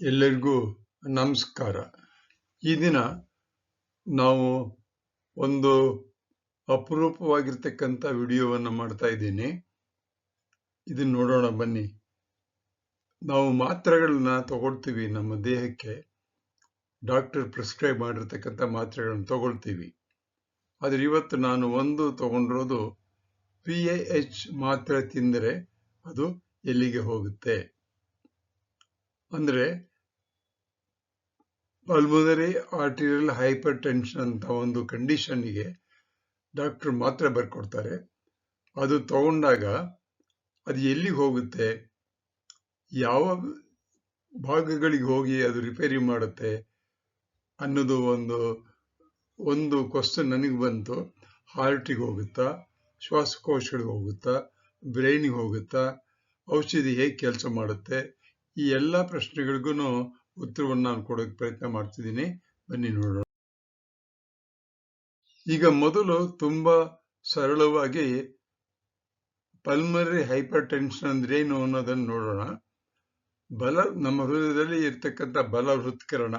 ಎಲ್ಲರಿಗೂ ನಮಸ್ಕಾರ. ಈ ದಿನ ನಾವು ಒಂದು ಅಪರೂಪವಾಗಿರ್ತಕ್ಕಂಥ ವಿಡಿಯೋವನ್ನು ಮಾಡ್ತಾ ಇದ್ದೀನಿ. ಇದನ್ನ ನೋಡೋಣ ಬನ್ನಿ. ನಾವು ಮಾತ್ರೆಗಳನ್ನ ತಗೊಳ್ತೀವಿ, ನಮ್ಮ ದೇಹಕ್ಕೆ ಡಾಕ್ಟರ್ ಪ್ರಿಸ್ಕ್ರೈಬ್ ಮಾಡಿರ್ತಕ್ಕಂಥ ಮಾತ್ರೆಗಳನ್ನು ತಗೊಳ್ತೀವಿ. ಆದ್ರೆ ಇವತ್ತು ನಾನು ಒಂದು ತಗೊಂಡಿರೋದು PAH ಮಾತ್ರೆ ತಿಂದರೆ ಅದು ಎಲ್ಲಿಗೆ ಹೋಗುತ್ತೆ ಅಂದ್ರೆ ಪಲ್ಮನರಿ ಆರ್ಟೀರಿಯಲ್ ಹೈಪರ್ ಟೆನ್ಷನ್ ಅಂತ ಒಂದು ಕಂಡೀಷನ್ಗೆ ಡಾಕ್ಟರ್ ಮಾತ್ರೆ ಬರ್ಕೊಡ್ತಾರೆ. ಅದು ತಗೊಂಡಾಗ ಅದು ಎಲ್ಲಿಗೆ ಹೋಗುತ್ತೆ, ಯಾವ ಭಾಗಗಳಿಗೆ ಹೋಗಿ ಅದು ರಿಪೇರಿ ಮಾಡುತ್ತೆ ಅನ್ನೋದು ಒಂದು ಕ್ವಶನ್ ನನಗೆ ಬಂತು. ಹಾರ್ಟಿಗೆ ಹೋಗುತ್ತಾ, ಶ್ವಾಸಕೋಶಗಳಿಗೆ ಹೋಗುತ್ತಾ, ಬ್ರೈನಿಗೆ ಹೋಗುತ್ತಾ, ಔಷಧಿ ಹೇಗೆ ಕೆಲಸ ಮಾಡುತ್ತೆ, ಈ ಎಲ್ಲ ಪ್ರಶ್ನೆಗಳಿಗೂ ಉತ್ತರವನ್ನು ನಾನು ಕೊಡೋಕೆ ಪ್ರಯತ್ನ ಮಾಡ್ತಿದ್ದೀನಿ. ಬನ್ನಿ ನೋಡೋಣ. ಈಗ ಮೊದಲು ತುಂಬಾ ಸರಳವಾಗಿ ಪಲ್ಮನರಿ ಹೈಪರ್ ಟೆನ್ಷನ್ ಅಂದ್ರೆ ಏನು ಅನ್ನೋದನ್ನು ನೋಡೋಣ. ನಮ್ಮ ಹೃದಯದಲ್ಲಿ ಇರ್ತಕ್ಕಂಥ ಬಲ ಹೃತ್ಕರಣ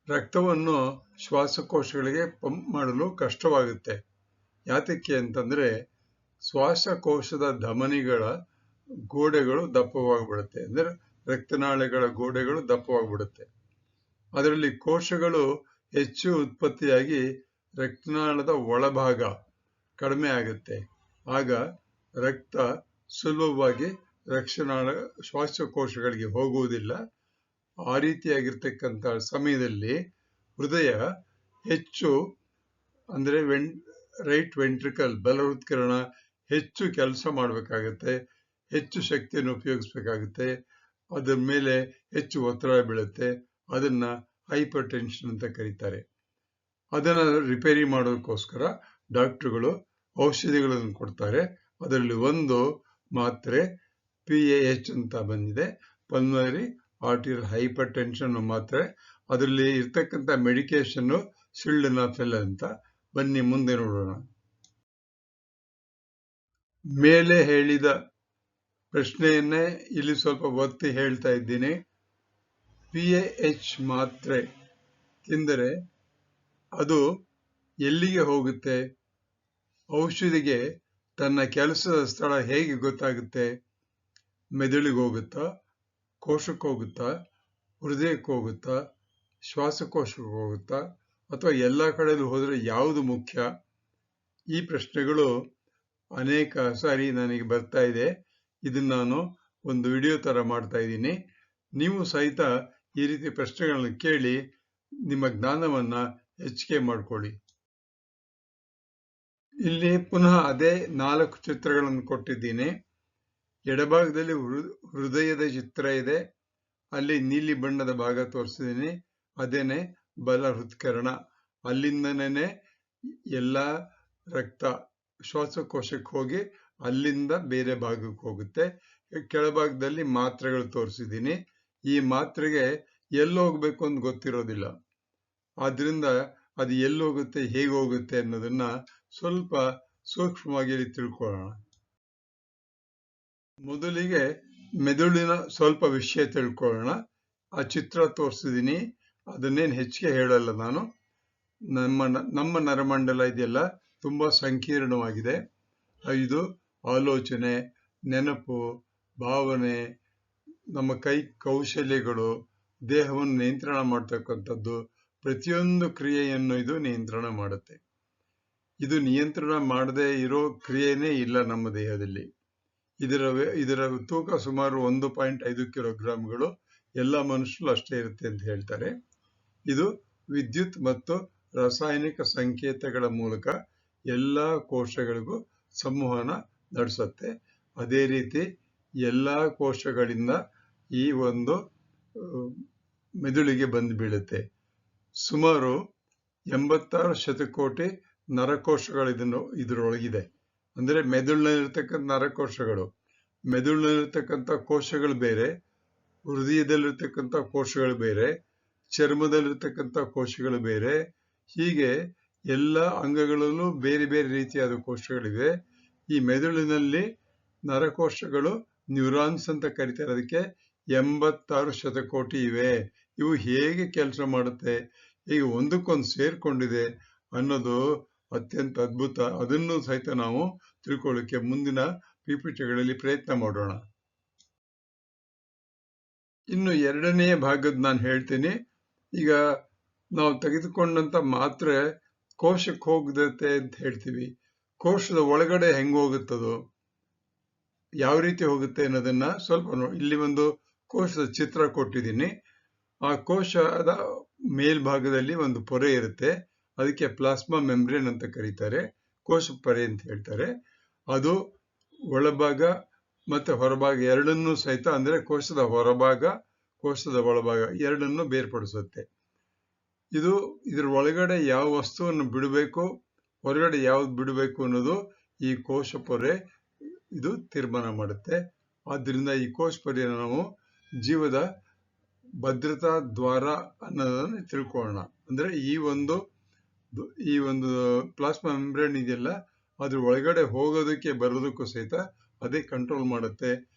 ರಕ್ತವನ್ನು ಶ್ವಾಸಕೋಶಗಳಿಗೆ ಪಂಪ್ ಮಾಡಲು ಕಷ್ಟವಾಗುತ್ತೆ. ಯಾತಕ್ಕೆ ಅಂತಂದ್ರೆ ಶ್ವಾಸಕೋಶದ ಧಮನಿಗಳ ಗೋಡೆಗಳು ದಪ್ಪವಾಗಿಬಿಡುತ್ತೆ, ಅಂದ್ರೆ ರಕ್ತನಾಳಗಳ ಗೋಡೆಗಳು ದಪ್ಪವಾಗಿಬಿಡುತ್ತೆ. ಅದರಲ್ಲಿ ಕೋಶಗಳು ಹೆಚ್ಚು ಉತ್ಪತ್ತಿಯಾಗಿ ರಕ್ತನಾಳದ ಒಳಭಾಗ ಕಡಿಮೆ ಆಗುತ್ತೆ. ಆಗ ರಕ್ತ ಸುಲಭವಾಗಿ ಶ್ವಾಸಕೋಶಗಳಿಗೆ ಹೋಗುವುದಿಲ್ಲ. ಆ ರೀತಿಯಾಗಿರ್ತಕ್ಕಂಥ ಸಮಯದಲ್ಲಿ ಹೃದಯ ಹೆಚ್ಚು ಅಂದ್ರೆ ರೈಟ್ ವೆಂಟ್ರಿಕಲ್ ಬಲ ಹೃತ್ಕರಣ ಹೆಚ್ಚು ಕೆಲಸ ಮಾಡಬೇಕಾಗತ್ತೆ, ಹೆಚ್ಚು ಶಕ್ತಿಯನ್ನು ಉಪಯೋಗಿಸ್ಬೇಕಾಗುತ್ತೆ, ಅದರ ಮೇಲೆ ಹೆಚ್ಚು ಒತ್ತಡ ಬೀಳುತ್ತೆ. ಅದನ್ನ ಹೈಪರ್ ಟೆನ್ಷನ್ ಅಂತ ಕರೀತಾರೆ. ಅದನ್ನ ರಿಪೇರಿ ಮಾಡೋದಕ್ಕೋಸ್ಕರ ಡಾಕ್ಟರ್ಗಳು ಔಷಧಿಗಳನ್ನು ಕೊಡ್ತಾರೆ. ಅದರಲ್ಲಿ ಒಂದು ಮಾತ್ರೆ PAH ಅಂತ ಬಂದಿದೆ, ಪಲ್ಮನರಿ ಆರ್ಟೀರಿಯಲ್ ಹೈಪರ್ ಟೆನ್ಷನ್ ಮಾತ್ರೆ. ಅದರಲ್ಲಿ ಇರ್ತಕ್ಕಂಥ ಮೆಡಿಕೇಶನ್ ಸಿಲ್ಡನಾಫಿಲ್ ಅಂತ. ಬನ್ನಿ ಮುಂದೆ ನೋಡೋಣ. ಮೇಲೆ ಹೇಳಿದ ಪ್ರಶ್ನೆಯನ್ನೇ ಇಲ್ಲಿ ಸ್ವಲ್ಪ ಒತ್ತಿ ಹೇಳ್ತಾ ಇದ್ದೀನಿ. PAH ಮಾತ್ರೆ ತಿಂದರೆ ಅದು ಎಲ್ಲಿಗೆ ಹೋಗುತ್ತೆ, ಔಷಧಿಗೆ ತನ್ನ ಕೆಲಸದ ಸ್ಥಳ ಹೇಗೆ ಗೊತ್ತಾಗುತ್ತೆ, ಮೆದುಳಿಗೆ ಹೋಗುತ್ತಾ, ಕೋಶಕ್ಕೆ ಹೋಗುತ್ತಾ, ಹೃದಯಕ್ಕೆ ಹೋಗುತ್ತಾ, ಶ್ವಾಸಕೋಶಕ್ಕೆ ಹೋಗುತ್ತಾ, ಅಥವಾ ಎಲ್ಲ ಕಡೆಯಲ್ಲೂ ಹೋದರೆ ಯಾವುದು ಮುಖ್ಯ? ಈ ಪ್ರಶ್ನೆಗಳು ಅನೇಕ ಸಾರಿ ನನಗೆ ಬರ್ತಾ ಇದೆ. ಇದನ್ನ ನಾನು ಒಂದು ವಿಡಿಯೋ ತರ ಮಾಡ್ತಾ ಇದ್ದೀನಿ. ನೀವು ಸಹಿತ ಈ ರೀತಿ ಪ್ರಶ್ನೆಗಳನ್ನು ಕೇಳಿ ನಿಮ್ಮ ಜ್ಞಾನವನ್ನ ಹೆಚ್ಚಿಗೆ ಮಾಡ್ಕೊಳ್ಳಿ. ಇಲ್ಲಿ ಪುನಃ ಅದೇ 4 ಚಿತ್ರಗಳನ್ನು ಕೊಟ್ಟಿದ್ದೀನಿ. ಎಡಭಾಗದಲ್ಲಿ ಹೃದಯದ ಚಿತ್ರ ಇದೆ, ಅಲ್ಲಿ ನೀಲಿ ಬಣ್ಣದ ಭಾಗ ತೋರಿಸಿದ್ದೀನಿ. ಅದೇನೆ ಬಲ ಹೃತ್ಕರಣ. ಅಲ್ಲಿಂದನೇ ಎಲ್ಲ ರಕ್ತ ಶ್ವಾಸಕೋಶಕ್ಕೆ ಹೋಗಿ ಅಲ್ಲಿಂದ ಬೇರೆ ಭಾಗಕ್ಕೆ ಹೋಗುತ್ತೆ. ಕೆಳಭಾಗದಲ್ಲಿ ಮಾತ್ರೆಗಳು ತೋರಿಸಿದ್ದೀನಿ. ಈ ಮಾತ್ರೆಗೆ ಎಲ್ಲಿ ಹೋಗ್ಬೇಕು ಅಂತ ಗೊತ್ತಿರೋದಿಲ್ಲ. ಆದ್ರಿಂದ ಅದು ಎಲ್ಲಿ ಹೋಗುತ್ತೆ, ಹೇಗೆ ಹೋಗುತ್ತೆ ಅನ್ನೋದನ್ನ ಸ್ವಲ್ಪ ಸೂಕ್ಷ್ಮವಾಗಿ ತಿಳ್ಕೊಳ್ಳೋಣ. ಮೊದಲಿಗೆ ಮೆದುಳಿನ ಸ್ವಲ್ಪ ವಿಷಯ ತಿಳ್ಕೊಳ್ಳೋಣ. ಆ ಚಿತ್ರ ತೋರಿಸಿದ್ದೀನಿ, ಅದನ್ನೇನು ಹೆಚ್ಚಿಗೆ ಹೇಳಲ್ಲ ನಾನು. ನಮ್ಮ ನರಮಂಡಲ ಇದೆಯಲ್ಲ ತುಂಬಾ ಸಂಕೀರ್ಣವಾಗಿದೆ. ಇದು ಆಲೋಚನೆ, ನೆನಪು, ಭಾವನೆ, ನಮ್ಮ ಕೈ ಕೌಶಲ್ಯಗಳು, ದೇಹವನ್ನು ನಿಯಂತ್ರಣ ಮಾಡ್ತಕ್ಕಂಥದ್ದು, ಪ್ರತಿಯೊಂದು ಕ್ರಿಯೆಯನ್ನು ಇದು ನಿಯಂತ್ರಣ ಮಾಡುತ್ತೆ. ಇದು ನಿಯಂತ್ರಣ ಮಾಡದೇ ಇರೋ ಕ್ರಿಯೆನೇ ಇಲ್ಲ ನಮ್ಮ ದೇಹದಲ್ಲಿ. ಇದರ ತೂಕ ಸುಮಾರು 1.5 ಕಿಲೋಗ್ರಾಂಗಳು. ಎಲ್ಲ ಮನುಷ್ಯರು ಅಷ್ಟೇ ಇರುತ್ತೆ ಅಂತ ಹೇಳ್ತಾರೆ. ಇದು ವಿದ್ಯುತ್ ಮತ್ತು ರಾಸಾಯನಿಕ ಸಂಕೇತಗಳ ಮೂಲಕ ಎಲ್ಲ ಕೋಶಗಳಿಗೂ ಸಂವಹನ ನಡೆಸುತ್ತೆ. ಅದೇ ರೀತಿ ಎಲ್ಲ ಕೋಶಗಳಿಂದ ಈ ಒಂದು ಮೆದುಳಿಗೆ ಬಂದು ಬೀಳುತ್ತೆ. ಸುಮಾರು 86 ಶತಕೋಟಿ ನರಕೋಶಗಳು ಇದರೊಳಗಿದೆ. ಅಂದ್ರೆ ಮೆದುಳಿನಲ್ಲಿರ್ತಕ್ಕಂಥ ನರಕೋಶಗಳು, ಮೆದುಳಿನಲ್ಲಿರ್ತಕ್ಕಂಥ ಕೋಶಗಳು ಬೇರೆ, ಹೃದಯದಲ್ಲಿರ್ತಕ್ಕಂಥ ಕೋಶಗಳು ಬೇರೆ, ಚರ್ಮದಲ್ಲಿರ್ತಕ್ಕಂಥ ಕೋಶಗಳು ಬೇರೆ. ಹೀಗೆ ಎಲ್ಲ ಅಂಗಗಳಲ್ಲೂ ಬೇರೆ ಬೇರೆ ರೀತಿಯಾದ ಕೋಶಗಳಿವೆ. ಈ ಮೆದುಳಿನಲ್ಲಿ ನರಕೋಶಗಳು ನ್ಯೂರಾನ್ಸ್ ಅಂತ ಕರೀತಾರೆ. ಅದಕ್ಕೆ 86 ಶತಕೋಟಿ ಇವೆ. ಇವು ಹೇಗೆ ಕೆಲಸ ಮಾಡುತ್ತೆ, ಈಗ ಒಂದಕ್ಕೊಂದು ಸೇರ್ಕೊಂಡಿದೆ ಅನ್ನೋದು ಅತ್ಯಂತ ಅದ್ಭುತ. ಅದನ್ನು ಸಹಿತ ನಾವು ತಿಳ್ಕೊಳ್ಳಿಕ್ಕೆ ಮುಂದಿನ ಪಿಪಿಟಿಗಳಲ್ಲಿ ಪ್ರಯತ್ನ ಮಾಡೋಣ. ಇನ್ನು ಎರಡನೇ ಭಾಗದ ನಾನು ಹೇಳ್ತೀನಿ. ಈಗ ನಾವು ತೆಗೆದುಕೊಂಡಂತ ಮಾತ್ರೆ ಕೋಶಕ್ಕೆ ಹೋಗದತ್ತೆ ಅಂತ ಹೇಳ್ತೀವಿ. ಕೋಶದ ಒಳಗಡೆ ಹೆಂಗ್ ಹೋಗುತ್ತದೋ, ಯಾವ ರೀತಿ ಹೋಗುತ್ತೆ ಅನ್ನೋದನ್ನ ಸ್ವಲ್ಪ ಇಲ್ಲಿ ಒಂದು ಕೋಶದ ಚಿತ್ರ ಕೊಟ್ಟಿದ್ದೀನಿ. ಆ ಕೋಶದ ಮೇಲ್ಭಾಗದಲ್ಲಿ ಒಂದು ಪೊರೆ ಇರುತ್ತೆ. ಅದಕ್ಕೆ ಪ್ಲಾಸ್ಮಾ ಮೆಂಬ್ರೇನ್ ಅಂತ ಕರೀತಾರೆ, ಕೋಶ ಪೊರೆ ಅಂತ ಹೇಳ್ತಾರೆ. ಅದು ಒಳಭಾಗ ಮತ್ತೆ ಹೊರಭಾಗ ಎರಡನ್ನೂ ಸಹಿತ, ಅಂದ್ರೆ ಕೋಶದ ಹೊರಭಾಗ ಕೋಶದ ಒಳಭಾಗ ಎರಡನ್ನೂ ಬೇರ್ಪಡಿಸುತ್ತೆ. ಇದ್ರ ಒಳಗಡೆ ಯಾವ ವಸ್ತುವನ್ನು ಬಿಡಬೇಕು, ಹೊರಗಡೆ ಯಾವ್ದು ಬಿಡಬೇಕು ಅನ್ನೋದು ಈ ಕೋಶ ಪೊರೆ ಇದು ತೀರ್ಮಾನ ಮಾಡುತ್ತೆ. ಆದ್ರಿಂದ ಈ ಕೋಶ ಪೊರೆಯನ್ನು ನಾವು ಜೀವದ ಭದ್ರತಾ ದ್ವಾರ ಅನ್ನೋದನ್ನ ತಿಳ್ಕೊಳ್ಳೋಣ. ಅಂದ್ರೆ ಈ ಒಂದು ಪ್ಲಾಸ್ಮಾ ಮೆಂಬ್ರೇನ್ ಇದೆಯಲ್ಲ, ಅದ್ರ ಒಳಗಡೆ ಹೋಗೋದಕ್ಕೆ ಬರೋದಕ್ಕೂ ಸಹಿತ ಅದೇ ಕಂಟ್ರೋಲ್ ಮಾಡುತ್ತೆ.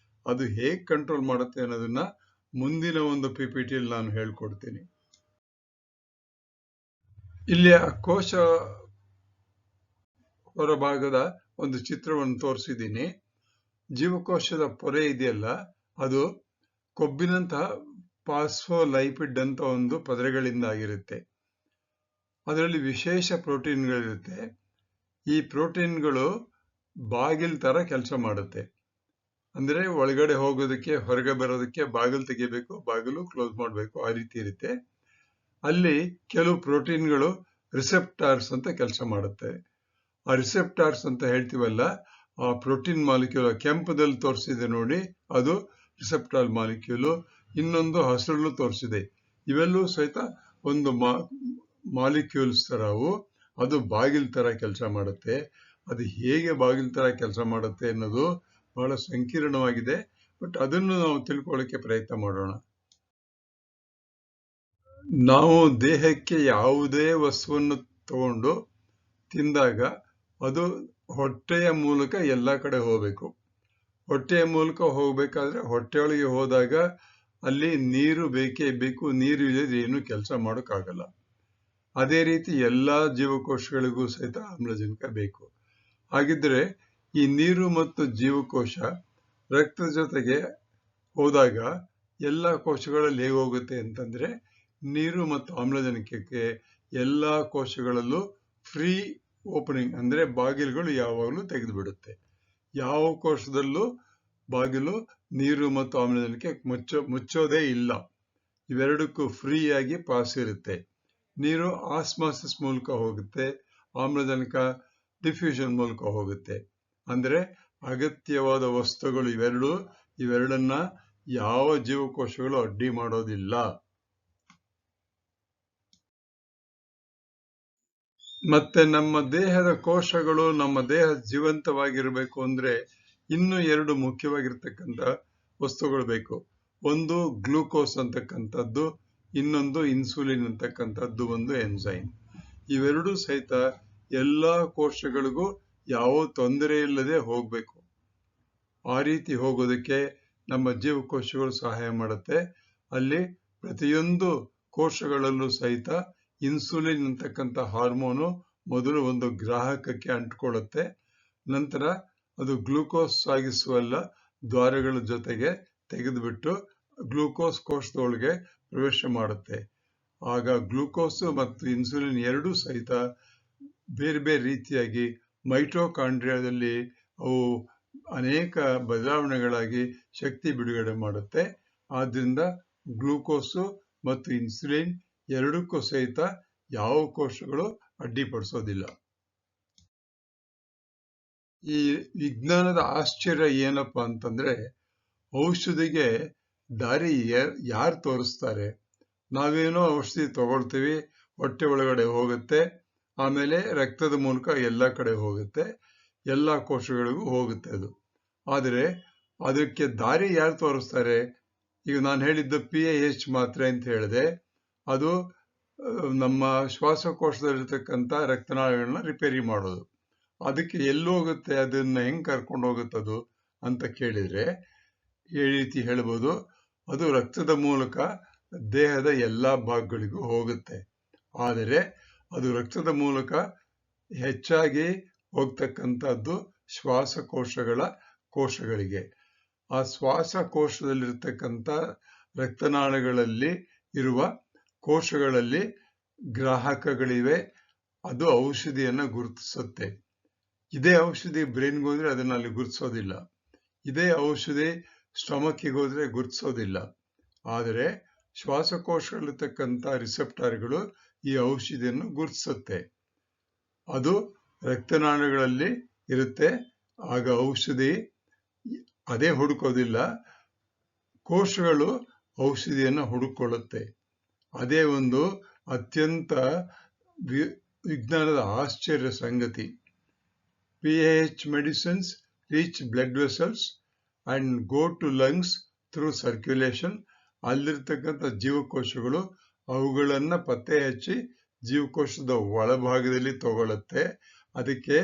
ಅದು ಹೇಗೆ ಕಂಟ್ರೋಲ್ ಮಾಡುತ್ತೆ ಅನ್ನೋದನ್ನ ಮುಂದಿನ ಒಂದು ಪಿಪಿಟಿಯಲ್ಲಿ ನಾನು ಹೇಳ್ಕೊಡ್ತೀನಿ. ಇಲ್ಲಿ ಆ ಕೋಶ ಹೊರಭಾಗದ ಒಂದು ಚಿತ್ರವನ್ನು ತೋರಿಸಿದ್ದೀನಿ. ಜೀವಕೋಶದ ಪೊರೆ ಇದೆಯಲ್ಲ, ಅದು ಕೊಬ್ಬಿನಂತಹ ಫಾಸ್ಫೋಲೈಪಿಡ್ ಅಂತ ಒಂದು ಪದರಗಳಿಂದ ಆಗಿರುತ್ತೆ. ಅದರಲ್ಲಿ ವಿಶೇಷ ಪ್ರೋಟೀನ್ಗಳಿರುತ್ತೆ. ಈ ಪ್ರೋಟೀನ್ಗಳು ಬಾಗಿಲ್ ತರ ಕೆಲಸ ಮಾಡುತ್ತೆ. ಅಂದ್ರೆ ಒಳಗಡೆ ಹೋಗೋದಕ್ಕೆ ಹೊರಗೆ ಬರೋದಕ್ಕೆ ಬಾಗಿಲು ತೆಗಿಬೇಕು, ಬಾಗಿಲು ಕ್ಲೋಸ್ ಮಾಡಬೇಕು, ಆ ರೀತಿ ಇರುತ್ತೆ. ಅಲ್ಲಿ ಕೆಲವು ಪ್ರೋಟೀನ್ಗಳು ರಿಸೆಪ್ಟಾರ್ಸ್ ಅಂತ ಕೆಲಸ ಮಾಡುತ್ತೆ. ಆ ರಿಸೆಪ್ಟಾರ್ಸ್ ಅಂತ ಹೇಳ್ತೀವಲ್ಲ, ಆ ಪ್ರೋಟೀನ್ ಮಾಲಿಕ್ಯೂಲ್ ಕೆಂಪದಲ್ಲಿ ತೋರಿಸಿದೆ ನೋಡಿ, ಅದು ರಿಸೆಪ್ಟಾರ್ ಮಾಲಿಕ್ಯೂಲು. ಇನ್ನೊಂದು ಹಸಿರಲ್ಲೂ ತೋರಿಸಿದೆ. ಇವೆಲ್ಲೂ ಸಹಿತ ಒಂದು ಮಾಲಿಕ್ಯೂಲ್ಸ್ ತರ ಅದು ಬಾಗಿಲ್ ತರ ಕೆಲಸ ಮಾಡುತ್ತೆ. ಅದು ಹೇಗೆ ಬಾಗಿಲ್ ತರ ಕೆಲಸ ಮಾಡುತ್ತೆ ಅನ್ನೋದು ಬಹಳ ಸಂಕೀರ್ಣವಾಗಿದೆ. ಬಟ್ ಅದನ್ನು ನಾವು ತಿಳ್ಕೊಳ್ಳಿಕ್ಕೆ ಪ್ರಯತ್ನ ಮಾಡೋಣ. ನಾವು ದೇಹಕ್ಕೆ ಯಾವುದೇ ವಸ್ತುವನ್ನು ತಗೊಂಡು ತಿಂದಾಗ ಅದು ಹೊಟ್ಟೆಯ ಮೂಲಕ ಎಲ್ಲ ಕಡೆ ಹೋಗ್ಬೇಕು. ಹೊಟ್ಟೆಯ ಮೂಲಕ ಹೋಗ್ಬೇಕಾದ್ರೆ ಹೊಟ್ಟೆಯೊಳಗೆ ಹೋದಾಗ ಅಲ್ಲಿ ನೀರು ಬೇಕೇ ಬೇಕು. ನೀರು ಇಲ್ಲದ್ರೆ ಏನು ಕೆಲಸ ಮಾಡೋಕ್ಕಾಗಲ್ಲ. ಅದೇ ರೀತಿ ಎಲ್ಲಾ ಜೀವಕೋಶಗಳಿಗೂ ಸಹಿತ ಆಮ್ಲಜನಕ ಬೇಕು. ಹಾಗಿದ್ರೆ ಈ ನೀರು ಮತ್ತು ಜೀವಕೋಶ ರಕ್ತದ ಜೊತೆಗೆ ಹೋದಾಗ ಎಲ್ಲ ಕೋಶಗಳಲ್ಲಿ ಹೇಗೆ ಹೋಗುತ್ತೆ ಅಂತಂದ್ರೆ, ನೀರು ಮತ್ತು ಆಮ್ಲಜನಕಕ್ಕೆ ಎಲ್ಲಾ ಕೋಶಗಳಲ್ಲೂ ಫ್ರೀ ಓಪನಿಂಗ್, ಅಂದ್ರೆ ಬಾಗಿಲುಗಳು ಯಾವಾಗಲೂ ತೆಗೆದು ಬಿಡುತ್ತೆ. ಯಾವ ಕೋಶದಲ್ಲೂ ಬಾಗಿಲು ನೀರು ಮತ್ತು ಆಮ್ಲಜನಕಕ್ಕೆ ಮುಚ್ಚೋದೇ ಇಲ್ಲ. ಇವೆರಡಕ್ಕೂ ಫ್ರೀ ಆಗಿ ಪಾಸ್ ಇರುತ್ತೆ. ನೀರು ಆಸ್ಮಾಸಿಸ್ ಮೂಲಕ ಹೋಗುತ್ತೆ, ಆಮ್ಲಜನಕ ಡಿಫ್ಯೂಷನ್ ಮೂಲಕ ಹೋಗುತ್ತೆ. ಅಂದ್ರೆ ಅಗತ್ಯವಾದ ವಸ್ತುಗಳು ಇವೆರಡನ್ನ ಯಾವ ಜೀವಕೋಶಗಳು ಅಡ್ಡಿ ಮಾಡೋದಿಲ್ಲ. ಮತ್ತೆ ನಮ್ಮ ದೇಹದ ಕೋಶಗಳು, ನಮ್ಮ ದೇಹ ಜೀವಂತವಾಗಿರ್ಬೇಕು ಅಂದ್ರೆ ಇನ್ನು ಎರಡು ಮುಖ್ಯವಾಗಿರ್ತಕ್ಕಂಥ ವಸ್ತುಗಳು ಬೇಕು. ಒಂದು ಗ್ಲೂಕೋಸ್ ಅಂತಕ್ಕಂಥದ್ದು, ಇನ್ನೊಂದು ಇನ್ಸುಲಿನ್ ಅಂತಕ್ಕಂಥದ್ದು, ಒಂದು ಎನ್ಸೈಮ್. ಇವೆರಡೂ ಸಹಿತ ಎಲ್ಲಾ ಕೋಶಗಳಿಗೂ ಯಾವ ತೊಂದರೆ ಇಲ್ಲದೆ ಹೋಗ್ಬೇಕು. ಆ ರೀತಿ ಹೋಗೋದಕ್ಕೆ ನಮ್ಮ ಜೀವಕೋಶಗಳು ಸಹಾಯ ಮಾಡುತ್ತೆ. ಅಲ್ಲಿ ಪ್ರತಿಯೊಂದು ಕೋಶಗಳಲ್ಲೂ ಸಹಿತ ಇನ್ಸುಲಿನ್ ಅಂತಕ್ಕಂಥ ಹಾರ್ಮೋನು ಮೊದಲು ಒಂದು ಗ್ರಾಹಕಕ್ಕೆ ಅಂಟ್ಕೊಳ್ಳುತ್ತೆ. ನಂತರ ಅದು ಗ್ಲೂಕೋಸ್ ಸಾಗಿಸುವಲ್ಲ ದ್ವಾರಗಳ ಜೊತೆಗೆ ತೆಗೆದುಬಿಟ್ಟು ಗ್ಲೂಕೋಸ್ ಕೋಶದೊಳಗೆ ಪ್ರವೇಶ ಮಾಡುತ್ತೆ. ಆಗ ಗ್ಲೂಕೋಸ್ ಮತ್ತು ಇನ್ಸುಲಿನ್ ಎರಡೂ ಸಹಿತ ಬೇರೆ ಬೇರೆ ರೀತಿಯಾಗಿ ಮೈಟೋಕಾಂಡ್ರಿಯಾದಲ್ಲಿ ಅವು ಅನೇಕ ಬದಲಾವಣೆಗಳಾಗಿ ಶಕ್ತಿ ಬಿಡುಗಡೆ ಮಾಡುತ್ತೆ. ಆದ್ರಿಂದ ಗ್ಲೂಕೋಸು ಮತ್ತು ಇನ್ಸುಲಿನ್ ಎರಡಕ್ಕೂ ಸಹಿತ ಯಾವ ಕೋಶಗಳು ಅಡ್ಡಿಪಡಿಸೋದಿಲ್ಲ. ಈ ವಿಜ್ಞಾನದ ಆಶ್ಚರ್ಯ ಏನಪ್ಪಾ ಅಂತಂದ್ರೆ, ಔಷಧಿಗೆ ದಾರಿ ಯಾರು ತೋರಿಸ್ತಾರೆ? ನಾವೇನೋ ಔಷಧಿ ತಗೊಳ್ತೀವಿ, ಹೊಟ್ಟೆ ಒಳಗಡೆ ಹೋಗುತ್ತೆ, ಆಮೇಲೆ ರಕ್ತದ ಮೂಲಕ ಎಲ್ಲ ಕಡೆ ಹೋಗುತ್ತೆ, ಎಲ್ಲ ಕೋಶಗಳಿಗೂ ಹೋಗುತ್ತೆ ಅದು. ಆದರೆ ಅದಕ್ಕೆ ದಾರಿ ಯಾರು ತೋರಿಸ್ತಾರೆ? ಈಗ ನಾನು ಹೇಳಿದ್ದು PAH ಮಾತ್ರೆ ಅಂತ ಹೇಳಿದೆ. ಅದು ನಮ್ಮ ಶ್ವಾಸಕೋಶದಲ್ಲಿರ್ತಕ್ಕಂಥ ರಕ್ತನಾಳಗಳನ್ನ ರಿಪೇರಿ ಮಾಡೋದು. ಅದಕ್ಕೆ ಎಲ್ಲಿ ಹೋಗುತ್ತೆ, ಅದನ್ನ ಹೆಂಗ್ ಕರ್ಕೊಂಡು ಹೋಗುತ್ತದು ಅಂತ ಕೇಳಿದ್ರೆ ಈ ರೀತಿ ಹೇಳ್ಬೋದು. ಅದು ರಕ್ತದ ಮೂಲಕ ದೇಹದ ಎಲ್ಲ ಭಾಗಗಳಿಗೂ ಹೋಗುತ್ತೆ. ಆದರೆ ಅದು ರಕ್ತದ ಮೂಲಕ ಹೆಚ್ಚಾಗಿ ಹೋಗ್ತಕ್ಕಂಥದ್ದು ಕೋಶಗಳಿಗೆ. ಆ ಶ್ವಾಸಕೋಶದಲ್ಲಿರ್ತಕ್ಕಂಥ ರಕ್ತನಾಳಗಳಲ್ಲಿ ಇರುವ ಕೋಶಗಳಲ್ಲಿ ಗ್ರಾಹಕಗಳಿವೆ. ಅದು ಔಷಧಿಯನ್ನು ಗುರುತಿಸುತ್ತೆ. ಇದೇ ಔಷಧಿ ಬ್ರೈನ್ಗೆ ಹೋದ್ರೆ ಅದನ್ನ ಅಲ್ಲಿ ಗುರುತಿಸೋದಿಲ್ಲ. ಇದೇ ಔಷಧಿ ಸ್ಟಮಕ್ಕಿಗೆ ಹೋದ್ರೆ ಗುರುತಿಸೋದಿಲ್ಲ. ಆದರೆ ಶ್ವಾಸಕೋಶದಲ್ಲಿರ್ತಕ್ಕಂಥ ರಿಸೆಪ್ಟಾರ್ಗಳು ಈ ಔಷಧಿಯನ್ನು ಗುರುತಿಸುತ್ತೆ. ಅದು ರಕ್ತನಾಳಗಳಲ್ಲಿ ಇರುತ್ತೆ. ಆಗ ಔಷಧಿ ಅದೇ ಹುಡುಕೋದಿಲ್ಲ, ಕೋಶಗಳು ಔಷಧಿಯನ್ನು ಹುಡುಕೊಳ್ಳುತ್ತೆ. ಅದೇ ಒಂದು ಅತ್ಯಂತ ವಿಜ್ಞಾನದ ಆಶ್ಚರ್ಯ ಸಂಗತಿ. PAH medicines reach blood vessels and go to lungs through circulation. ಅಲ್ಲಿರ್ತಕ್ಕಂಥ ಜೀವಕೋಶಗಳು ಅವುಗಳನ್ನ ಪತ್ತೆ ಹಚ್ಚಿ ಜೀವಕೋಶದ ಒಳಭಾಗದಲ್ಲಿ ತಗೊಳ್ಳುತ್ತೆ. ಅದಕ್ಕೆ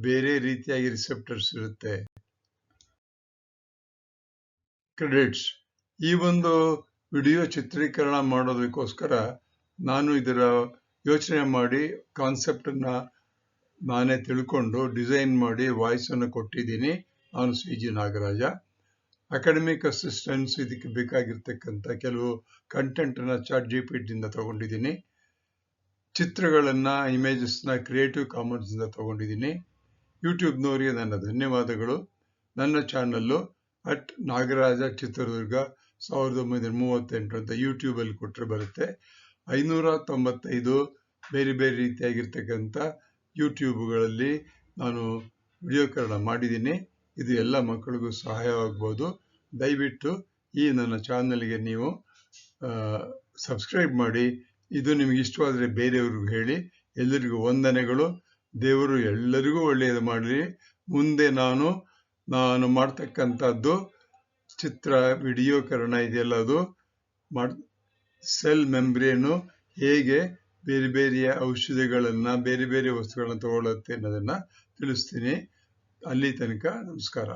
ಬೇರೆ ರೀತಿಯಾಗಿ ರಿಸೆಪ್ಟರ್ಸ್ ಇರುತ್ತೆ. ಕ್ರೆಡಿಟ್ಸ್. ಈ ಒಂದು ವಿಡಿಯೋ ಚಿತ್ರೀಕರಣ ಮಾಡೋದಕ್ಕೋಸ್ಕರ ನಾನು ಇದರ ಯೋಚನೆ ಮಾಡಿ ಕಾನ್ಸೆಪ್ಟ್ ಅನ್ನ ನಾನೇ ತಿಳ್ಕೊಂಡು ಡಿಸೈನ್ ಮಾಡಿ ವಾಯ್ಸ್ ಅನ್ನು ಕೊಟ್ಟಿದ್ದೀನಿ. ನಾನು CG ನಾಗರಾಜ. ಅಕಾಡೆಮಿಕ್ ಅಸಿಸ್ಟೆಂಟ್ಸ್ ಇದಕ್ಕೆ ಬೇಕಾಗಿರ್ತಕ್ಕಂಥ ಕೆಲವು ಕಂಟೆಂಟ್ ಅನ್ನ ChatGPT ಇಂದ ತಗೊಂಡಿದ್ದೀನಿ. ಚಿತ್ರಗಳನ್ನ ಇಮೇಜಸ್ನ ಕ್ರಿಯೇಟಿವ್ ಕಾಮನ್ಸ್ ಇಂದ ತಗೊಂಡಿದ್ದೀನಿ. ಯೂಟ್ಯೂಬ್ನವರಿಗೆ ನನ್ನ ಧನ್ಯವಾದಗಳು. ನನ್ನ ಚಾನಲ್ಲು @ನಾಗರಾಜ ಚಿತ್ರದುರ್ಗ 1938 ಅಂತ ಯೂಟ್ಯೂಬಲ್ಲಿ ಕೊಟ್ಟರೆ ಬರುತ್ತೆ. 595 ಬೇರೆ ಬೇರೆ ರೀತಿಯಾಗಿರ್ತಕ್ಕಂಥ ಯೂಟ್ಯೂಬ್ಗಳಲ್ಲಿ ನಾನು ವಿಡಿಯೋಕರಣ ಮಾಡಿದ್ದೀನಿ. ಇದು ಎಲ್ಲ ಮಕ್ಕಳಿಗೂ ಸಹಾಯವಾಗ್ಬೋದು. ದಯವಿಟ್ಟು ಈ ನನ್ನ ಚಾನಲ್ಗೆ ನೀವು ಸಬ್ಸ್ಕ್ರೈಬ್ ಮಾಡಿ. ಇದು ನಿಮಗೆ ಇಷ್ಟವಾದರೆ ಬೇರೆಯವ್ರಿಗೂ ಹೇಳಿ. ಎಲ್ಲರಿಗೂ ವಂದನೆಗಳು. ದೇವರು ಎಲ್ಲರಿಗೂ ಒಳ್ಳೆಯದು ಮಾಡಲಿ. ಮುಂದೆ ನಾನು ಮಾಡ್ತಕ್ಕಂಥದ್ದು ವಿಡಿಯೋಕರಣ ಇದೆಯಲ್ಲ, ಅದು ಸೆಲ್ ಮೆಂಬ್ರೇನು ಹೇಗೆ ಬೇರೆ ಬೇರೆಯ ಔಷಧಿಗಳನ್ನ ಬೇರೆ ಬೇರೆ ವಸ್ತುಗಳನ್ನ ತಗೊಳ್ಳುತ್ತೆ ಅನ್ನೋದನ್ನ ತಿಳಿಸ್ತೀನಿ. ಅಲ್ಲಿ ತನಕ ನಮಸ್ಕಾರ.